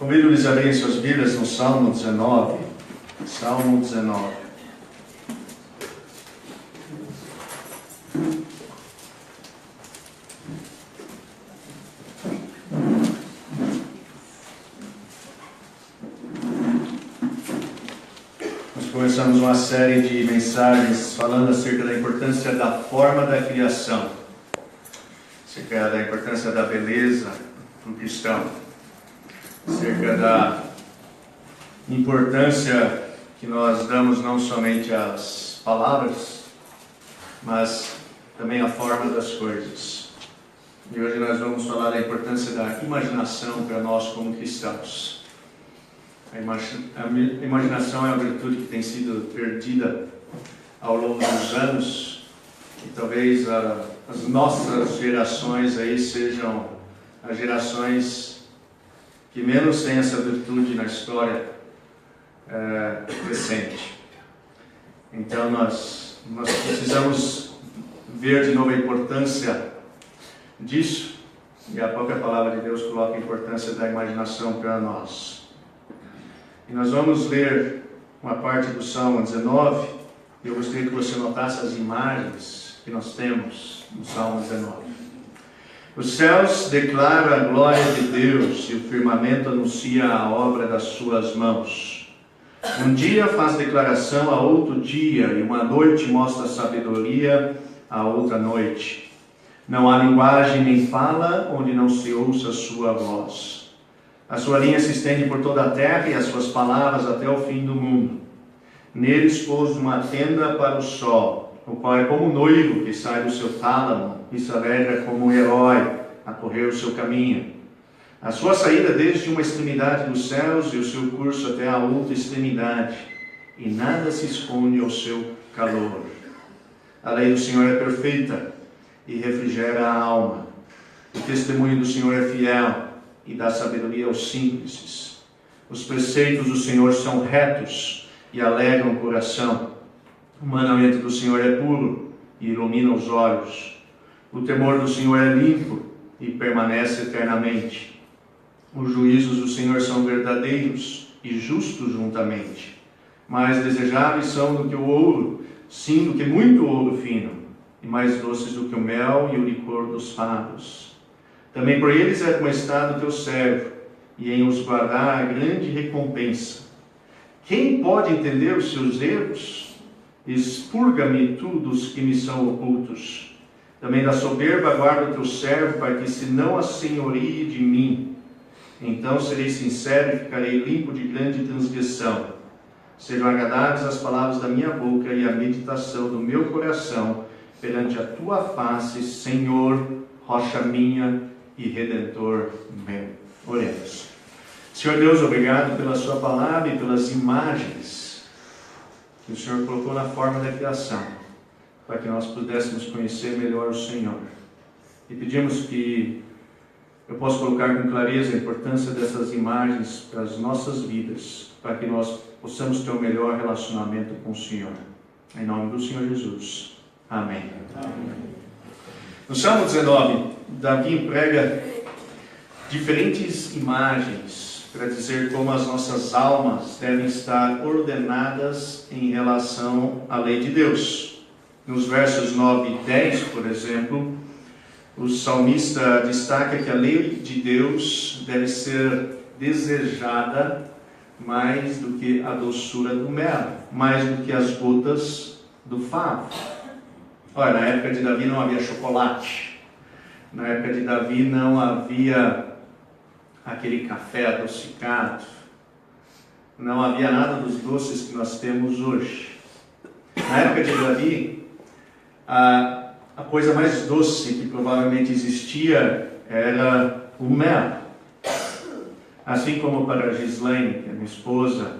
Convido-lhes a abrirem suas Bíblias no Salmo 19. Salmo 19. Nós começamos uma série de mensagens falando acerca da importância da forma da criação, acerca da importância da beleza para o cristão, acerca da importância que nós damos não somente às palavras, mas também à forma das coisas. E hoje nós vamos falar da importância da imaginação para nós como cristãos. A imaginação é uma virtude que tem sido perdida ao longo dos anos, e talvez as nossas gerações aí sejam as gerações que menos têm essa virtude na história recente. Então nós precisamos ver de novo a importância disso, e a própria palavra de Deus coloca a importância da imaginação para nós. E nós vamos ler uma parte do Salmo 19, e eu gostaria que você notasse as imagens que nós temos no Salmo 19. Os céus declaram a glória de Deus, e o firmamento anuncia a obra das suas mãos. Um dia faz declaração a outro dia, e uma noite mostra sabedoria a outra noite. Não há linguagem nem fala onde não se ouça a sua voz. A sua linha se estende por toda a terra, e as suas palavras até o fim do mundo. Neles pôs uma tenda para o sol, o qual é como um noivo que sai do seu tálamo e se alegra como um herói a correr o seu caminho. A sua saída desde uma extremidade dos céus e o seu curso até a outra extremidade, e nada se esconde ao seu calor. A lei do Senhor é perfeita e refrigera a alma. O testemunho do Senhor é fiel e dá sabedoria aos simples. Os preceitos do Senhor são retos e alegram o coração. O mandamento do Senhor é puro e ilumina os olhos. O temor do Senhor é limpo e permanece eternamente. Os juízos do Senhor são verdadeiros e justos juntamente. Mais desejáveis são do que o ouro, sim, do que muito ouro fino, e mais doces do que o mel e o licor dos favos. Também por eles é admoestado o teu servo, e em os guardar a grande recompensa. Quem pode entender os seus erros? Expurga-me tu dos que me são ocultos. Também da soberba guarda o teu servo, para que se não assenhorie de mim. Então serei sincero e ficarei limpo de grande transgressão. Sejam agradáveis as palavras da minha boca e a meditação do meu coração perante a tua face, Senhor, rocha minha e redentor meu. Oremos. Senhor Deus, obrigado pela sua palavra e pelas imagens que o Senhor colocou na forma da criação, para que nós pudéssemos conhecer melhor o Senhor. E pedimos que eu possa colocar com clareza a importância dessas imagens para as nossas vidas, para que nós possamos ter um melhor relacionamento com o Senhor. Em nome do Senhor Jesus. Amém. Amém. No Salmo 19, Davi emprega diferentes imagens para dizer como as nossas almas devem estar ordenadas em relação à lei de Deus. Nos versos 9 e 10, por exemplo, o salmista destaca que a lei de Deus deve ser desejada mais do que a doçura do mel, mais do que as gotas do favo. Olha, na época de Davi não havia chocolate, na época de Davi não havia aquele café adocicado, não havia nada dos doces que nós temos hoje. Na época de Davi, a coisa mais doce que provavelmente existia era o mel. Assim como para Gislaine, que é minha esposa,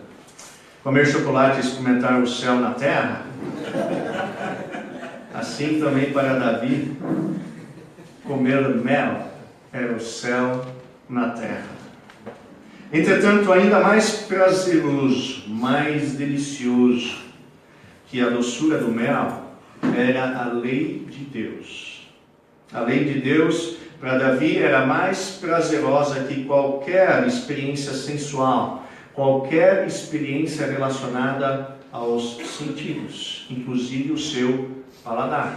comer chocolate e experimentar o céu na terra, assim também para Davi, comer mel era o céu na terra. Entretanto, ainda mais prazeroso, mais delicioso que a doçura do mel era a lei de Deus. A lei de Deus para Davi era mais prazerosa que qualquer experiência sensual, qualquer experiência relacionada aos sentidos, inclusive o seu paladar.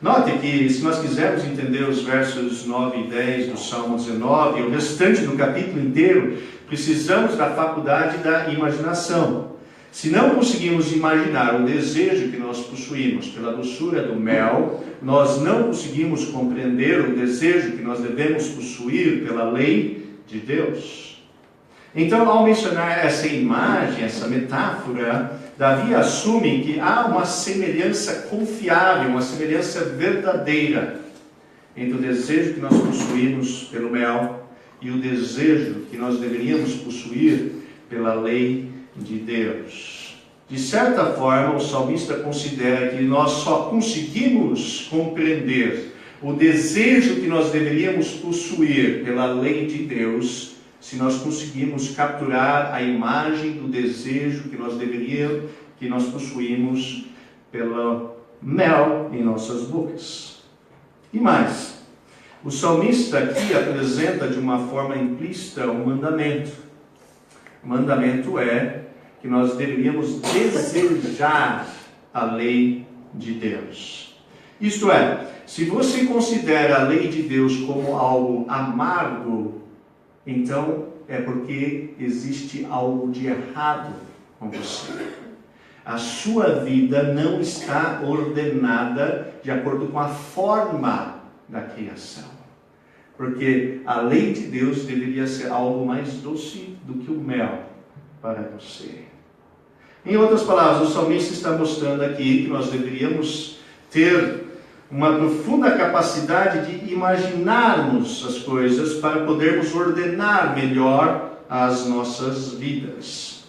Note que, se nós quisermos entender os versos 9 e 10 do Salmo 19, e o restante do capítulo inteiro, precisamos da faculdade da imaginação. Se não conseguimos imaginar o desejo que nós possuímos pela doçura do mel, nós não conseguimos compreender o desejo que nós devemos possuir pela lei de Deus. Então, ao mencionar essa imagem, essa metáfora, Davi assume que há uma semelhança confiável, uma semelhança verdadeira entre o desejo que nós possuímos pelo mel e o desejo que nós deveríamos possuir pela lei de Deus. De certa forma, o salmista considera que nós só conseguimos compreender o desejo que nós deveríamos possuir pela lei de Deus se nós conseguimos capturar a imagem do desejo que nós possuímos pelo mel em nossas bocas. E mais, o salmista aqui apresenta de uma forma implícita um mandamento. O mandamento é que nós deveríamos desejar a lei de Deus. Isto é, se você considera a lei de Deus como algo amargo, então é porque existe algo de errado com você. A sua vida não está ordenada de acordo com a forma da criação. Porque a lei de Deus deveria ser algo mais doce do que o mel para você. Em outras palavras, o salmista está mostrando aqui que nós deveríamos ter uma profunda capacidade de imaginarmos as coisas para podermos ordenar melhor as nossas vidas.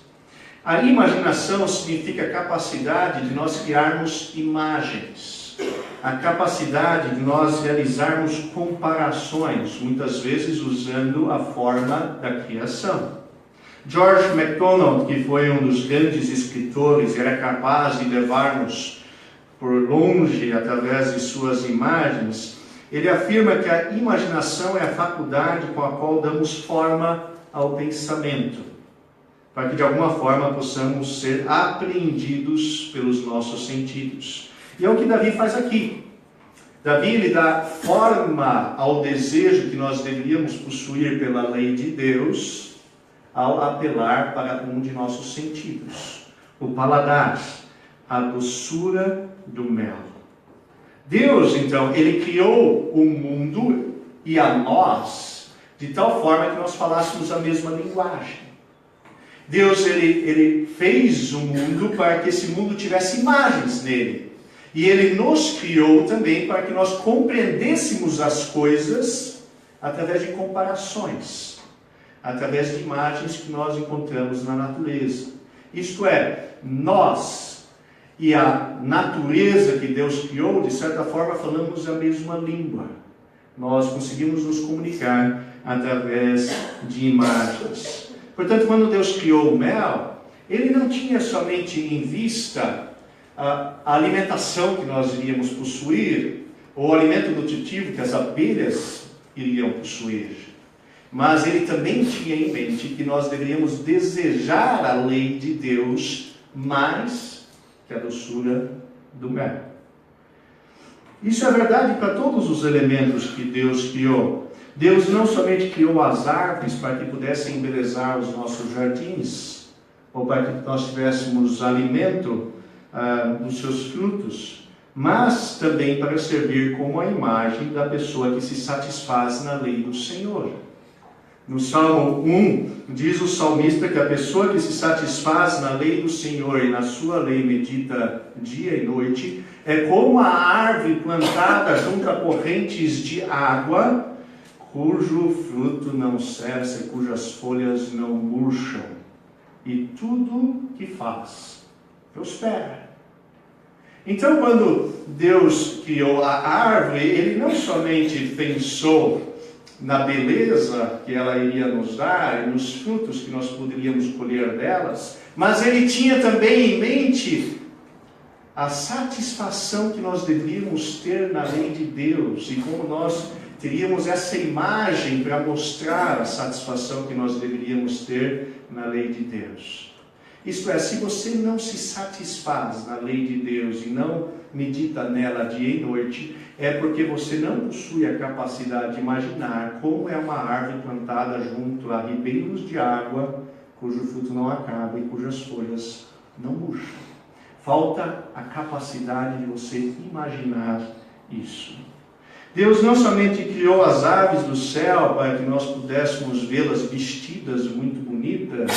A imaginação significa a capacidade de nós criarmos imagens, a capacidade de nós realizarmos comparações, muitas vezes usando a forma da criação. George MacDonald, que foi um dos grandes escritores, era capaz de levar-nos por longe através de suas imagens. Ele afirma que a imaginação é a faculdade com a qual damos forma ao pensamento, para que de alguma forma possamos ser apreendidos pelos nossos sentidos. E é o que Davi faz aqui. Davi ele dá forma ao desejo que nós deveríamos possuir pela lei de Deus, ao apelar para um de nossos sentidos, o paladar, a doçura do mel. Deus, então, ele criou o mundo e a nós de tal forma que nós falássemos a mesma linguagem. Deus, ele fez o mundo para que esse mundo tivesse imagens nele. E ele nos criou também para que nós compreendêssemos as coisas através de comparações, através de imagens que nós encontramos na natureza. Isto é, nós e a natureza que Deus criou, de certa forma, falamos a mesma língua. Nós conseguimos nos comunicar através de imagens. Portanto, quando Deus criou o mel, Ele não tinha somente em vista a alimentação que nós iríamos possuir, ou o alimento nutritivo que as abelhas iriam possuir, mas Ele também tinha em mente que nós deveríamos desejar a lei de Deus mais que a doçura do mel. Isso é verdade para todos os elementos que Deus criou. Deus não somente criou as árvores para que pudessem embelezar os nossos jardins, ou para que nós tivéssemos alimento dos seus frutos, mas também para servir como a imagem da pessoa que se satisfaz na lei do Senhor. No Salmo 1, diz o salmista que a pessoa que se satisfaz na lei do Senhor e na sua lei medita dia e noite, é como a árvore plantada junto a correntes de água, cujo fruto não cessa e cujas folhas não murcham, e tudo que faz prospera. Então, quando Deus criou a árvore, Ele não somente pensou na beleza que ela iria nos dar e nos frutos que nós poderíamos colher delas, mas Ele tinha também em mente a satisfação que nós deveríamos ter na lei de Deus e como nós teríamos essa imagem para mostrar a satisfação que nós deveríamos ter na lei de Deus. Isto é, se você não se satisfaz na lei de Deus e não medita nela dia e noite, é porque você não possui a capacidade de imaginar como é uma árvore plantada junto a ribeiros de água, cujo fruto não acaba e cujas folhas não murcham. Falta a capacidade de você imaginar isso. Deus não somente criou as aves do céu para que nós pudéssemos vê-las vestidas muito bonitas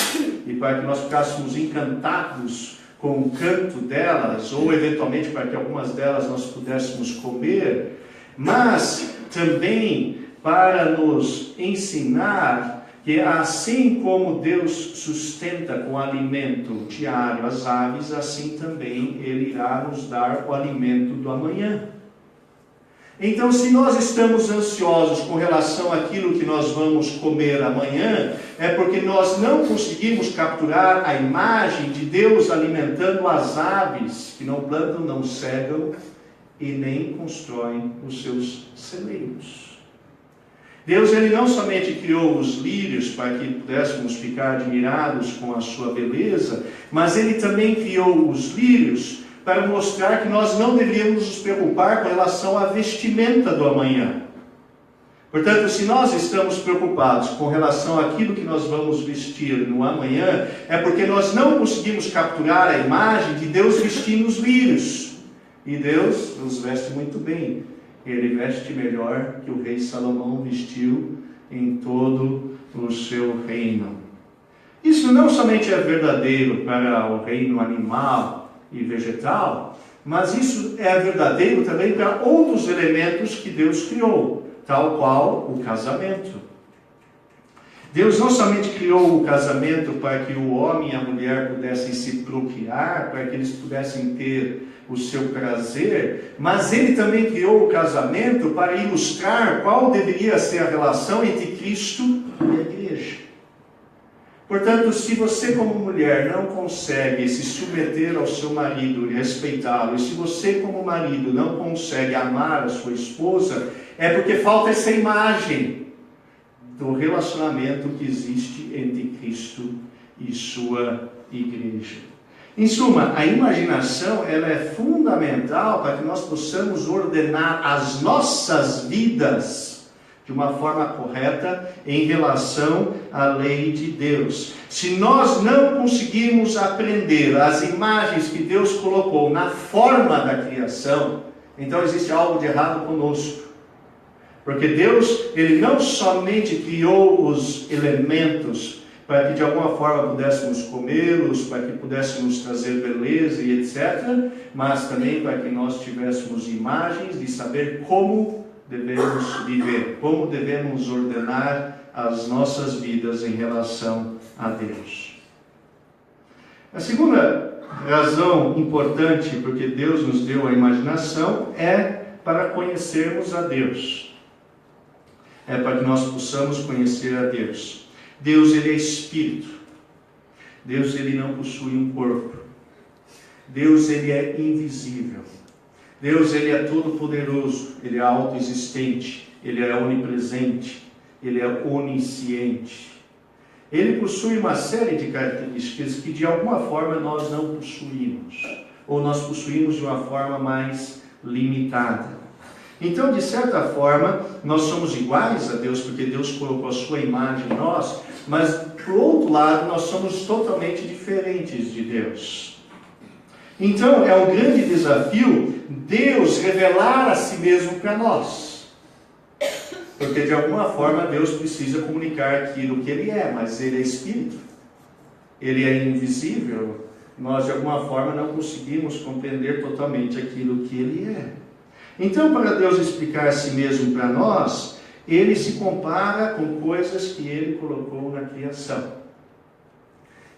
e para que nós ficássemos encantados com o canto delas, ou eventualmente para que algumas delas nós pudéssemos comer, mas também para nos ensinar que assim como Deus sustenta com alimento diário as aves, assim também Ele irá nos dar o alimento do amanhã. Então, se nós estamos ansiosos com relação àquilo que nós vamos comer amanhã, é porque nós não conseguimos capturar a imagem de Deus alimentando as aves, que não plantam, não cegam e nem constroem os seus celeiros. Deus, Ele não somente criou os lírios para que pudéssemos ficar admirados com a sua beleza, mas Ele também criou os lírios para mostrar que nós não deveríamos nos preocupar com relação à vestimenta do amanhã. Portanto, se nós estamos preocupados com relação àquilo que nós vamos vestir no amanhã, é porque nós não conseguimos capturar a imagem de Deus vestindo os lírios. E Deus nos veste muito bem. Ele veste melhor que o rei Salomão vestiu em todo o seu reino. Isso não somente é verdadeiro para o reino animal e vegetal, mas isso é verdadeiro também para outros elementos que Deus criou, tal qual o casamento. Deus não somente criou o casamento para que o homem e a mulher pudessem se procriar, para que eles pudessem ter o seu prazer, mas Ele também criou o casamento para ilustrar qual deveria ser a relação entre Cristo e a igreja. Portanto, se você como mulher não consegue se submeter ao seu marido e respeitá-lo, e se você como marido não consegue amar a sua esposa, é porque falta essa imagem do relacionamento que existe entre Cristo e sua igreja. Em suma, a imaginação ela é fundamental para que nós possamos ordenar as nossas vidas de uma forma correta em relação à lei de Deus. Se nós não conseguirmos aprender as imagens que Deus colocou na forma da criação, então existe algo de errado conosco. Porque Deus, Ele não somente criou os elementos para que de alguma forma pudéssemos comê-los, para que pudéssemos trazer beleza e etc., mas também para que nós tivéssemos imagens de saber como devemos viver, como devemos ordenar as nossas vidas em relação a Deus. A segunda razão importante porque Deus nos deu a imaginação é para conhecermos a Deus. É para que nós possamos conhecer a Deus. Deus, Ele é Espírito. Deus, Ele não possui um corpo. Deus, Ele é invisível. Deus, Ele é todo-poderoso, Ele é autoexistente, Ele é onipresente, Ele é onisciente. Ele possui uma série de características que de alguma forma nós não possuímos, ou nós possuímos de uma forma mais limitada. Então, de certa forma, nós somos iguais a Deus, porque Deus colocou a sua imagem em nós, mas, por outro lado, nós somos totalmente diferentes de Deus. Então, é um grande desafio Deus revelar a si mesmo para nós. Porque, de alguma forma, Deus precisa comunicar aquilo que Ele é, mas Ele é Espírito. Ele é invisível. Nós, de alguma forma, não conseguimos compreender totalmente aquilo que Ele é. Então, para Deus explicar a si mesmo para nós, Ele se compara com coisas que Ele colocou na criação.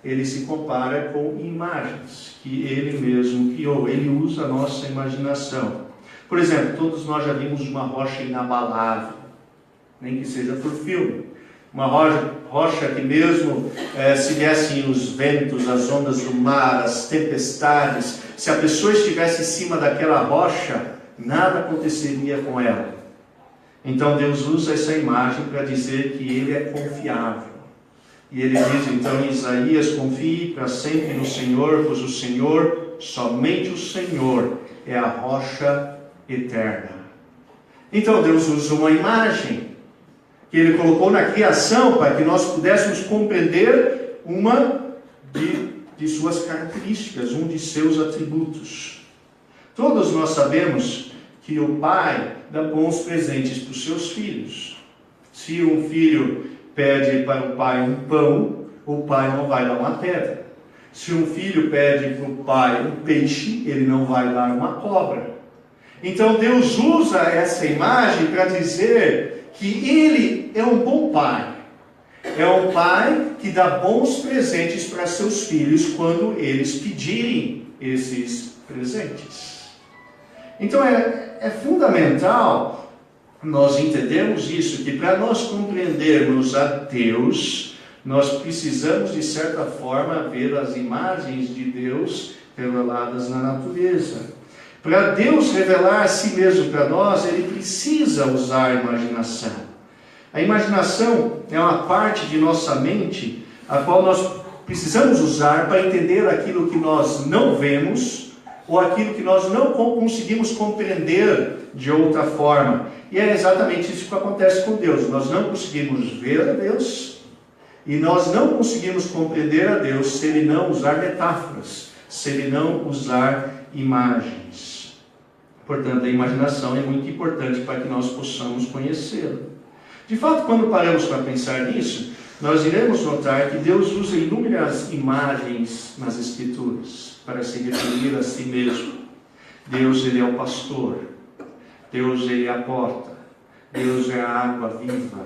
Ele se compara com imagens que Ele mesmo criou. Ele usa a nossa imaginação. Por exemplo, todos nós já vimos uma rocha inabalável, nem que seja por filme. Uma rocha que mesmo se viessem os ventos, as ondas do mar, as tempestades, se a pessoa estivesse em cima daquela rocha, nada aconteceria com ela. Então Deus usa essa imagem para dizer que Ele é confiável. E Ele diz então em Isaías: confie para sempre no Senhor, pois o Senhor, somente o Senhor, é a rocha eterna. Então Deus usa uma imagem que Ele colocou na criação para que nós pudéssemos compreender uma de suas características, um de seus atributos. Todos nós sabemos que o pai dá bons presentes para os seus filhos. Se um filho pede para o pai um pão, o pai não vai dar uma pedra. Se um filho pede para o pai um peixe, ele não vai dar uma cobra. Então Deus usa essa imagem para dizer que Ele é um bom pai. É um pai que dá bons presentes para seus filhos quando eles pedirem esses presentes. Então é fundamental nós entendermos isso, que para nós compreendermos a Deus, nós precisamos de certa forma ver as imagens de Deus reveladas na natureza. Para Deus revelar a si mesmo para nós, Ele precisa usar a imaginação. A imaginação é uma parte de nossa mente a qual nós precisamos usar para entender aquilo que nós não vemos ou aquilo que nós não conseguimos compreender de outra forma. E é exatamente isso que acontece com Deus. Nós não conseguimos ver a Deus e nós não conseguimos compreender a Deus se Ele não usar metáforas, se Ele não usar imagens. Portanto, a imaginação é muito importante para que nós possamos conhecê-lo. De fato, quando paramos para pensar nisso, nós iremos notar que Deus usa inúmeras imagens nas Escrituras para se referir a si mesmo. Deus, Ele é o pastor. Deus, Ele é a porta. Deus é a água viva.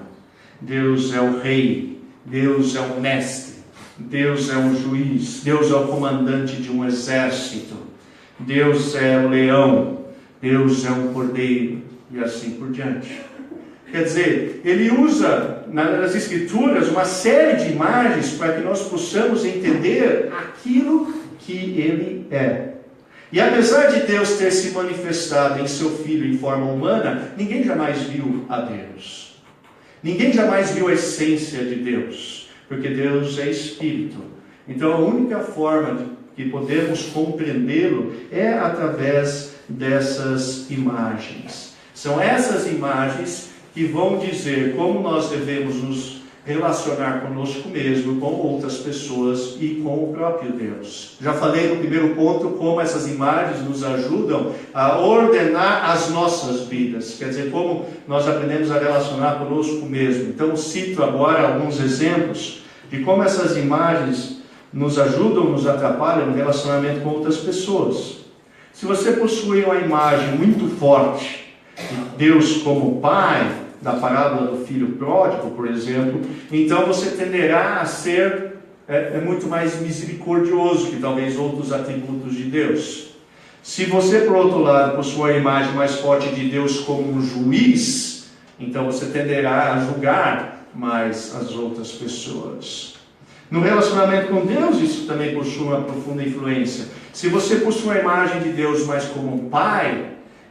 Deus é o rei. Deus é o mestre. Deus é um juiz. Deus é o comandante de um exército. Deus é o leão. Deus é um cordeiro. E assim por diante. Quer dizer, Ele usa nas Escrituras uma série de imagens para que nós possamos entender aquilo que Ele é. E apesar de Deus ter se manifestado em seu Filho em forma humana, ninguém jamais viu a Deus. Ninguém jamais viu a essência de Deus, porque Deus é Espírito. Então a única forma que podemos compreendê-lo é através dessas imagens. São essas imagens que vão dizer como nós devemos nos relacionar conosco mesmo, com outras pessoas e com o próprio Deus. Já falei no primeiro ponto como essas imagens nos ajudam a ordenar as nossas vidas, quer dizer, como nós aprendemos a relacionar conosco mesmo. Então cito agora alguns exemplos de como essas imagens nos ajudam, nos atrapalham no relacionamento com outras pessoas. Se você possui uma imagem muito forte de Deus como Pai, da parábola do filho pródigo, por exemplo, então você tenderá a ser muito mais misericordioso que talvez outros atributos de Deus. Se você, por outro lado, possui a imagem mais forte de Deus como um juiz, então você tenderá a julgar mais as outras pessoas. No relacionamento com Deus, isso também possui uma profunda influência. Se você possui a imagem de Deus mais como um pai,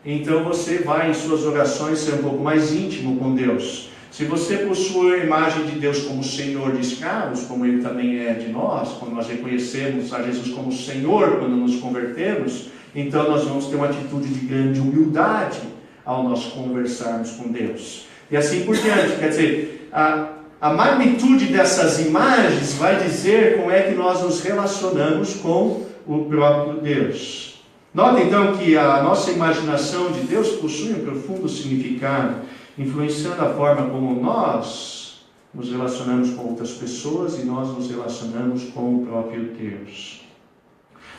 então você vai em suas orações ser um pouco mais íntimo com Deus. Se você possui a imagem de Deus como Senhor de escravos, como Ele também é de nós, quando nós reconhecemos a Jesus como Senhor, quando nos convertemos, então nós vamos ter uma atitude de grande humildade ao nós conversarmos com Deus. E assim por diante. Quer dizer, a magnitude dessas imagens vai dizer como é que nós nos relacionamos com o próprio Deus. Note então que a nossa imaginação de Deus possui um profundo significado, influenciando a forma como nós nos relacionamos com outras pessoas e nós nos relacionamos com o próprio Deus.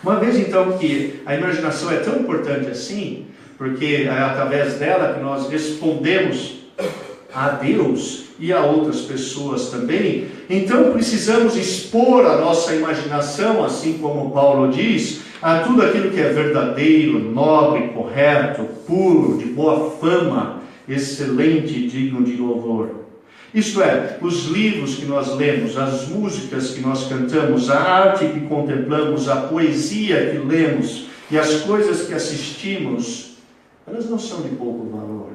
Uma vez então que a imaginação é tão importante assim, porque é através dela que nós respondemos a Deus e a outras pessoas também, então precisamos expor a nossa imaginação, assim como Paulo diz, a tudo aquilo que é verdadeiro, nobre, correto, puro, de boa fama, excelente e digno de louvor. Isto é, os livros que nós lemos, as músicas que nós cantamos, a arte que contemplamos, a poesia que lemos e as coisas que assistimos, elas não são de pouco valor.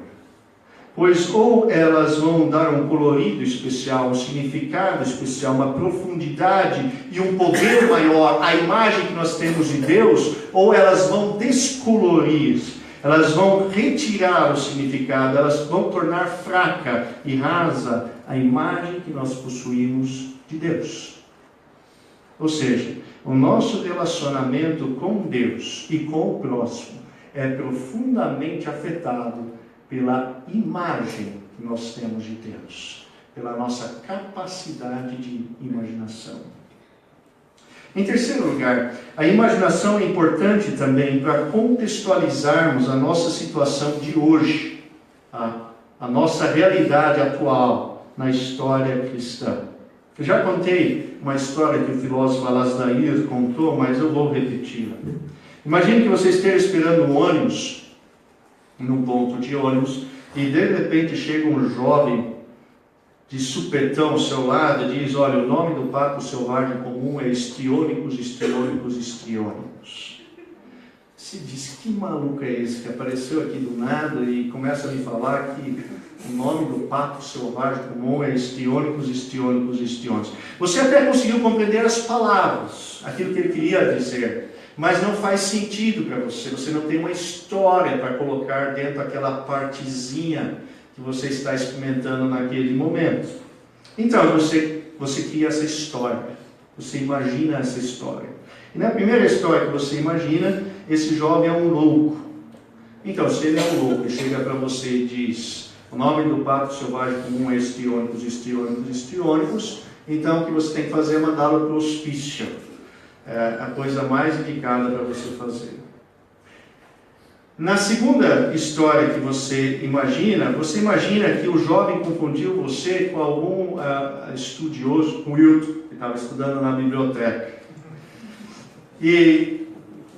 pois ou elas vão dar um colorido especial, um significado especial, uma profundidade e um poder maior à imagem que nós temos de Deus, ou elas vão descolorir, elas vão retirar o significado, elas vão tornar fraca e rasa a imagem que nós possuímos de Deus. Ou seja, o nosso relacionamento com Deus e com o próximo é profundamente afetado pela imagem que nós temos de Deus, pela nossa capacidade de imaginação. Em terceiro lugar, a imaginação é importante também para contextualizarmos a nossa situação de hoje, a nossa realidade atual na história cristã. Eu já contei uma história que o filósofo Alasdair contou, mas eu vou repeti-la. Imagine que você esteja esperando um ônibus, num ponto de ônibus, e de repente chega um jovem de supetão ao seu lado e diz: olha, o nome do pato selvagem comum é histriônicos, histriônicos, histriônicos. Você diz: que maluco é esse que apareceu aqui do nada e começa a me falar que o nome do pato selvagem comum é histriônicos, histriônicos, histriônicos. Você até conseguiu compreender as palavras, aquilo que ele queria dizer, mas não faz sentido para você. Você não tem uma história para colocar dentro daquela partezinha que você está experimentando naquele momento. Então, você cria essa história. Você imagina essa história. E na primeira história que você imagina, esse jovem é um louco. Então, se ele é um louco e chega para você e diz: o nome do pato selvagem comum é histriônicos, histriônicos, histriônicos, então o que você tem que fazer é mandá-lo para o hospício. É a coisa mais indicada para você fazer. Na segunda história que você imagina que o jovem confundiu você com algum estudioso, com Wilton, que estava estudando na biblioteca. E,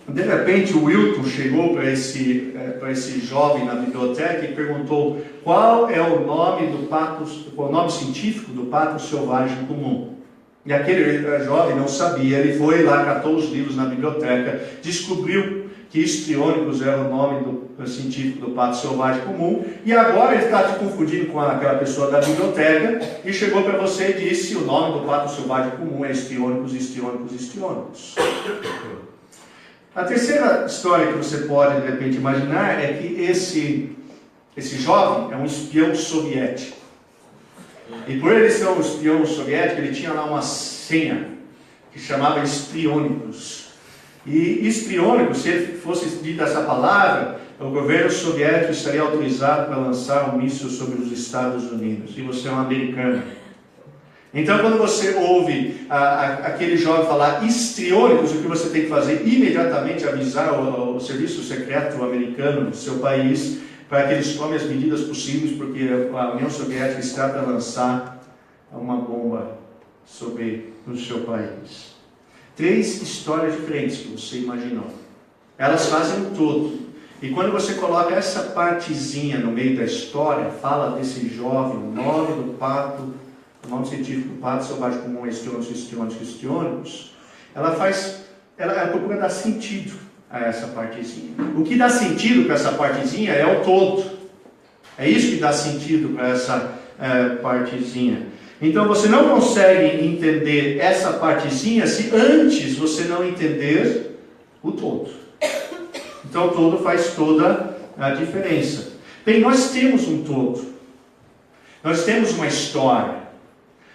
de repente, o Wilton chegou para esse jovem na biblioteca e perguntou: qual é o nome científico do pato selvagem comum? E aquele jovem não sabia, ele foi lá, catou os livros na biblioteca, descobriu que histriônicos era o nome científico do pato selvagem comum, e agora ele está te confundindo com aquela pessoa da biblioteca, e chegou para você e disse: o nome do pato selvagem comum é histriônicos, histriônicos, histriônicos. A terceira história que você pode, de repente, imaginar é que esse jovem é um espião soviético. E por ele ser um espião soviético, ele tinha lá uma senha que chamava histriônicos. E histriônicos, se ele fosse dita essa palavra, o governo soviético estaria autorizado para lançar um míssil sobre os Estados Unidos. E você é um americano. Então, quando você ouve aquele jovem falar histriônicos, o que você tem que fazer? Imediatamente avisar o serviço secreto americano do seu país, para que eles tomem as medidas possíveis, porque a União Soviética está para lançar uma bomba no seu país. 3 histórias diferentes que você imaginou. Elas fazem um todo. E quando você coloca essa partezinha no meio da história, fala desse jovem, o nome do pato, o nome científico do pato selvagem comum é histriônicos, histriônicos, histriônicos, ela procura dar sentido a essa partezinha. O que dá sentido para essa partezinha é o todo. É isso que dá sentido para essa partezinha. Então você não consegue entender essa partezinha se antes você não entender o todo. Então o todo faz toda a diferença. Bem, nós temos um todo. Nós temos uma história.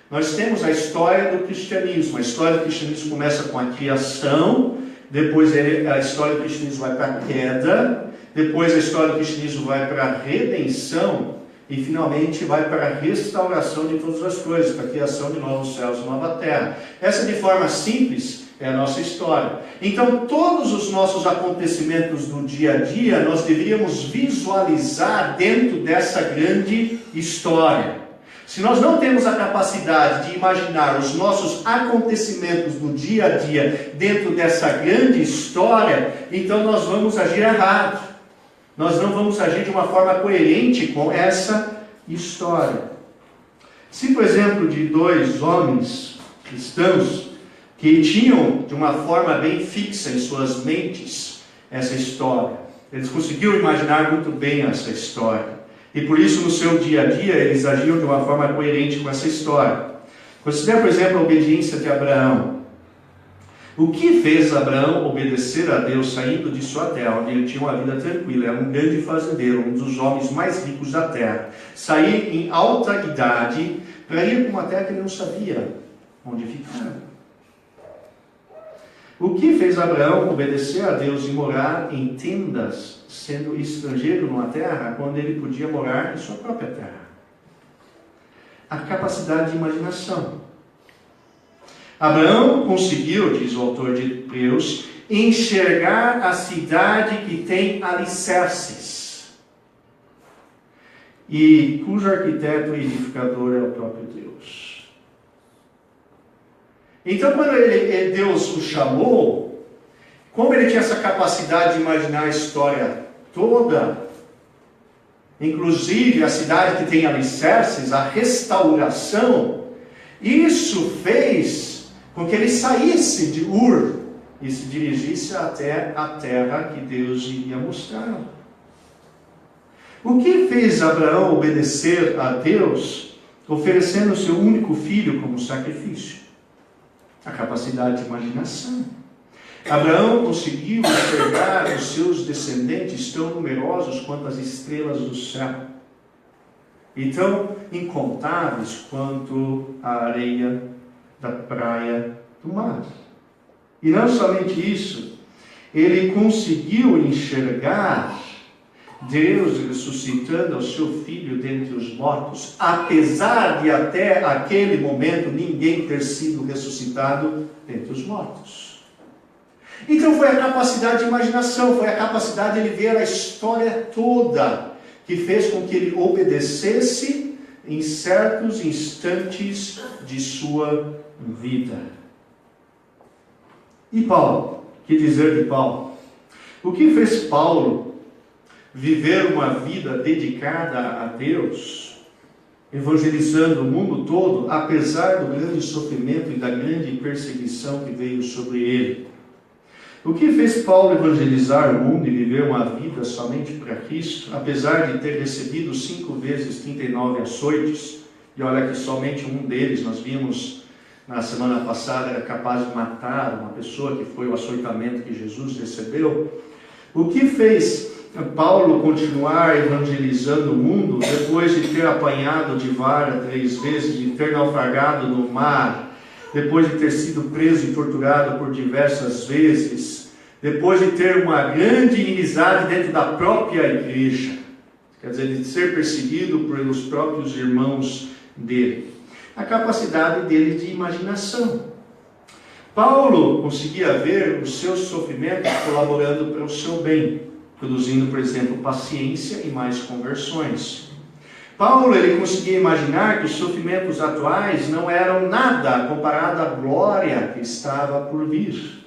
Nós temos a história do cristianismo. A história do cristianismo começa com a criação. Depois a história do cristianismo vai para a queda, depois a história do cristianismo vai para a redenção e finalmente vai para a restauração de todas as coisas, para a criação de novos céus e nova terra. Essa, de forma simples, é a nossa história. Então, todos os nossos acontecimentos no dia a dia, nós deveríamos visualizar dentro dessa grande história. Se nós não temos a capacidade de imaginar os nossos acontecimentos no dia a dia dentro dessa grande história, então nós vamos agir errado. Nós não vamos agir de uma forma coerente com essa história. Se, por exemplo, de 2 homens cristãos que tinham de uma forma bem fixa em suas mentes essa história, eles conseguiram imaginar muito bem essa história. E por isso, no seu dia a dia, eles agiam de uma forma coerente com essa história. Considere, por exemplo, a obediência de Abraão. O que fez Abraão obedecer a Deus saindo de sua terra, onde ele tinha uma vida tranquila, era um grande fazendeiro, um dos homens mais ricos da terra, sair em alta idade para ir para uma terra que ele não sabia onde ficava? O que fez Abraão obedecer a Deus e morar em tendas, sendo estrangeiro numa terra, quando ele podia morar em sua própria terra? A capacidade de imaginação. Abraão conseguiu, diz o autor de Hebreus, enxergar a cidade que tem alicerces, e cujo arquiteto e edificador é o próprio Deus. Então, quando Deus o chamou, como ele tinha essa capacidade de imaginar a história toda, inclusive a cidade que tem alicerces, a restauração, isso fez com que ele saísse de Ur e se dirigisse até a terra que Deus iria mostrar. O que fez Abraão obedecer a Deus, oferecendo o seu único filho como sacrifício? A capacidade de imaginação. Abraão conseguiu enxergar os seus descendentes tão numerosos quanto as estrelas do céu, e tão incontáveis quanto a areia da praia do mar. E não somente isso, ele conseguiu enxergar Deus ressuscitando o seu filho dentre os mortos, apesar de até aquele momento ninguém ter sido ressuscitado dentre os mortos. Então foi a capacidade de imaginação, foi a capacidade de ele ver a história toda, que fez com que ele obedecesse em certos instantes de sua vida. E Paulo? Que dizer de Paulo? O que fez Paulo viver uma vida dedicada a Deus, evangelizando o mundo todo, apesar do grande sofrimento e da grande perseguição que veio sobre ele? O que fez Paulo evangelizar o mundo e viver uma vida somente para Cristo, apesar de ter recebido 5 vezes 39 açoites, e olha que somente um deles, nós vimos na semana passada, era capaz de matar uma pessoa, que foi o açoitamento que Jesus recebeu? O que fez Paulo continuar evangelizando o mundo, depois de ter apanhado de vara 3 vezes, de ter naufragado no mar, depois de ter sido preso e torturado por diversas vezes, depois de ter uma grande inimizade dentro da própria igreja, quer dizer, de ser perseguido pelos próprios irmãos dele? A capacidade dele de imaginação. Paulo conseguia ver os seus sofrimentos colaborando para o seu bem, produzindo, por exemplo, paciência e mais conversões. Paulo, ele conseguia imaginar que os sofrimentos atuais não eram nada comparado à glória que estava por vir.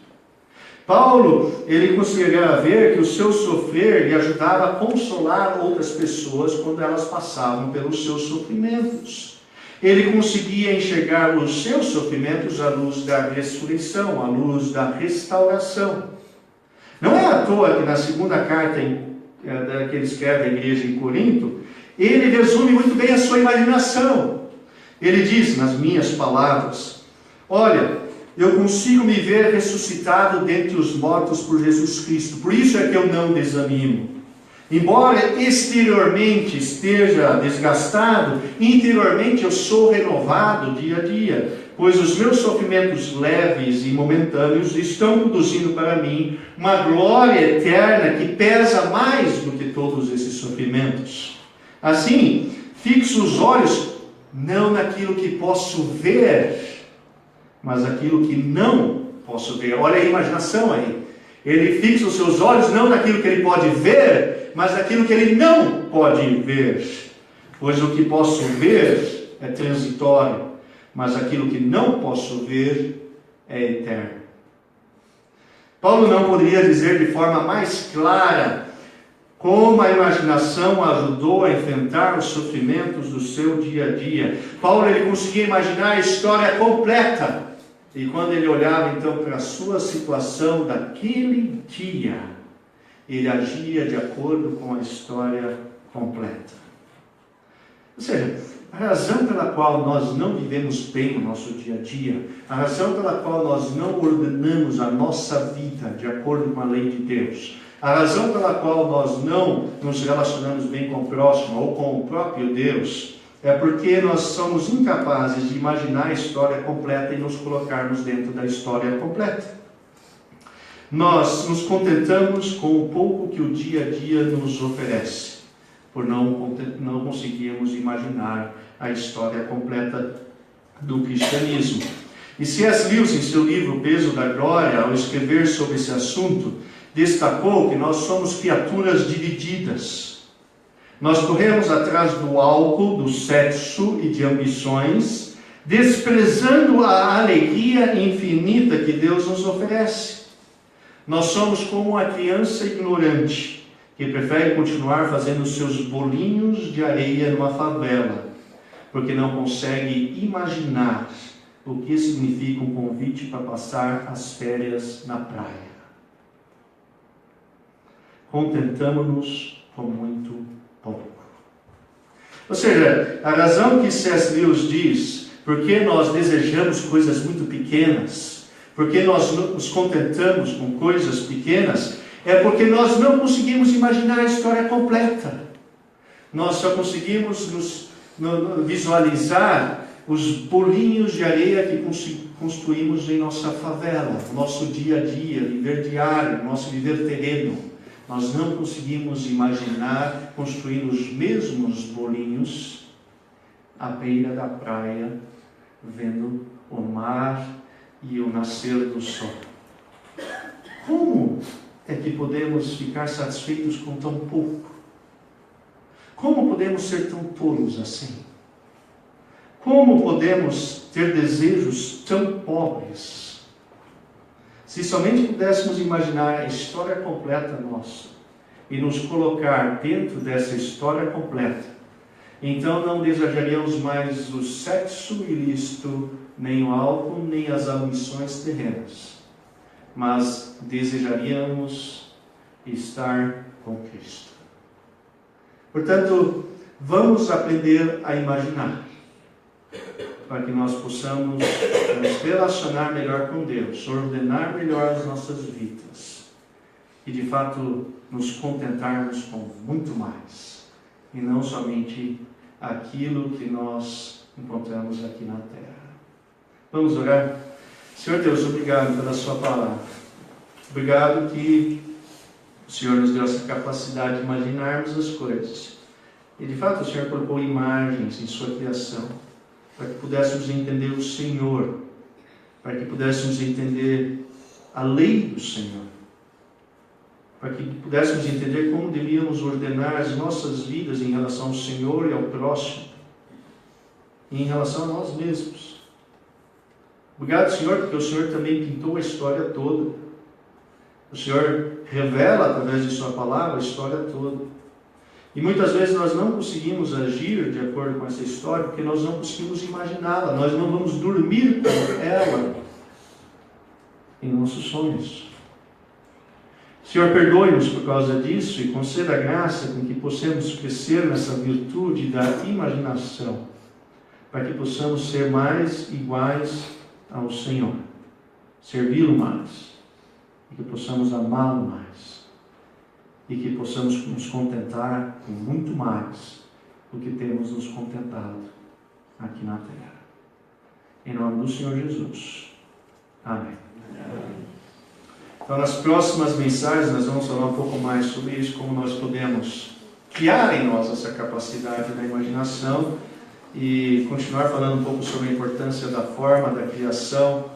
Paulo, ele conseguia ver que o seu sofrer lhe ajudava a consolar outras pessoas quando elas passavam pelos seus sofrimentos. Ele conseguia enxergar os seus sofrimentos à luz da ressurreição, à luz da restauração. Não é à toa que na segunda carta que ele escreve à igreja em Corinto, ele resume muito bem a sua imaginação. Ele diz, nas minhas palavras, olha, eu consigo me ver ressuscitado dentre os mortos por Jesus Cristo, por isso é que eu não desanimo. Embora exteriormente esteja desgastado, interiormente eu sou renovado dia a dia, pois os meus sofrimentos leves e momentâneos estão produzindo para mim uma glória eterna que pesa mais do que todos esses sofrimentos. Assim, fixo os olhos não naquilo que posso ver, mas naquilo que não posso ver. Olha a imaginação aí. Ele fixa os seus olhos não naquilo que ele pode ver, mas naquilo que ele não pode ver. Pois o que posso ver é transitório, mas aquilo que não posso ver é eterno. Paulo não poderia dizer de forma mais clara como a imaginação ajudou a enfrentar os sofrimentos do seu dia a dia. Paulo, ele conseguia imaginar a história completa. E quando ele olhava então para a sua situação daquele dia, ele agia de acordo com a história completa. Ou seja, a razão pela qual nós não vivemos bem no nosso dia a dia, a razão pela qual nós não ordenamos a nossa vida de acordo com a lei de Deus, a razão pela qual nós não nos relacionamos bem com o próximo ou com o próprio Deus, é porque nós somos incapazes de imaginar a história completa e nos colocarmos dentro da história completa. Nós nos contentamos com o pouco que o dia a dia nos oferece, por não conseguirmos imaginar a história completa do cristianismo. E C.S. Lewis, em seu livro O Peso da Glória, ao escrever sobre esse assunto, destacou que nós somos criaturas divididas. Nós corremos atrás do álcool, do sexo e de ambições, desprezando a alegria infinita que Deus nos oferece. Nós somos como a criança ignorante, que prefere continuar fazendo seus bolinhos de areia numa favela, porque não consegue imaginar o que significa um convite para passar as férias na praia. Contentamos com muito pouco. Ou seja, a razão que C.S. Lewis diz, porque nós desejamos coisas muito pequenas, porque nós nos contentamos com coisas pequenas, é porque nós não conseguimos imaginar a história completa. Nós só conseguimos visualizar os bolinhos de areia que construímos em nossa favela, no nosso dia a dia, viver diário, nosso viver terreno. Nós não conseguimos imaginar construir os mesmos bolinhos à beira da praia, vendo o mar e o nascer do sol. Como é que podemos ficar satisfeitos com tão pouco? Como podemos ser tão tolos assim? Como podemos ter desejos tão pobres? Se somente pudéssemos imaginar a história completa nossa e nos colocar dentro dessa história completa, então não desejaríamos mais o sexo ilícito, nem o álcool, nem as ambições terrenas, mas desejaríamos estar com Cristo. Portanto, vamos aprender a imaginar, para que nós possamos nos relacionar melhor com Deus, ordenar melhor as nossas vidas e, de fato, nos contentarmos com muito mais, e não somente aquilo que nós encontramos aqui na terra. Vamos orar? Senhor Deus, obrigado pela sua palavra. Obrigado que o Senhor nos deu essa capacidade de imaginarmos as coisas. E, de fato, o Senhor colocou imagens em sua criação, para que pudéssemos entender o Senhor, para que pudéssemos entender a lei do Senhor, para que pudéssemos entender como devíamos ordenar as nossas vidas em relação ao Senhor e ao próximo, e em relação a nós mesmos. Obrigado, Senhor, porque o Senhor também pintou a história toda. O Senhor revela através de sua palavra a história toda. E muitas vezes nós não conseguimos agir de acordo com essa história, porque nós não conseguimos imaginá-la, nós não vamos dormir com ela em nossos sonhos. Senhor, perdoe-nos por causa disso e conceda a graça com que possamos crescer nessa virtude da imaginação, para que possamos ser mais iguais ao Senhor, servi-lo mais, e que possamos amá-lo mais. E que possamos nos contentar com muito mais do que temos nos contentado aqui na terra. Em nome do Senhor Jesus. Amém. Então, nas próximas mensagens, nós vamos falar um pouco mais sobre isso, como nós podemos criar em nós essa capacidade da imaginação e continuar falando um pouco sobre a importância da forma, da criação,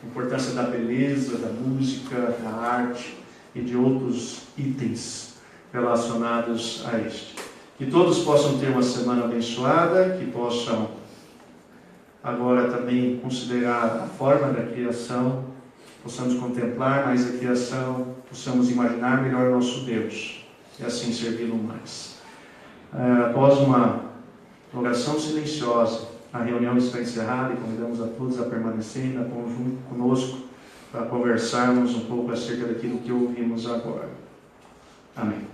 a importância da beleza, da música, da arte e de outros itens relacionados a este. Que todos possam ter uma semana abençoada, que possam agora também considerar a forma da criação, possamos contemplar mais a criação, possamos imaginar melhor o nosso Deus e assim servi-lo mais. Após uma oração silenciosa, a reunião está encerrada e convidamos a todos a permanecerem junto conosco para conversarmos um pouco acerca daquilo que ouvimos agora. Amém.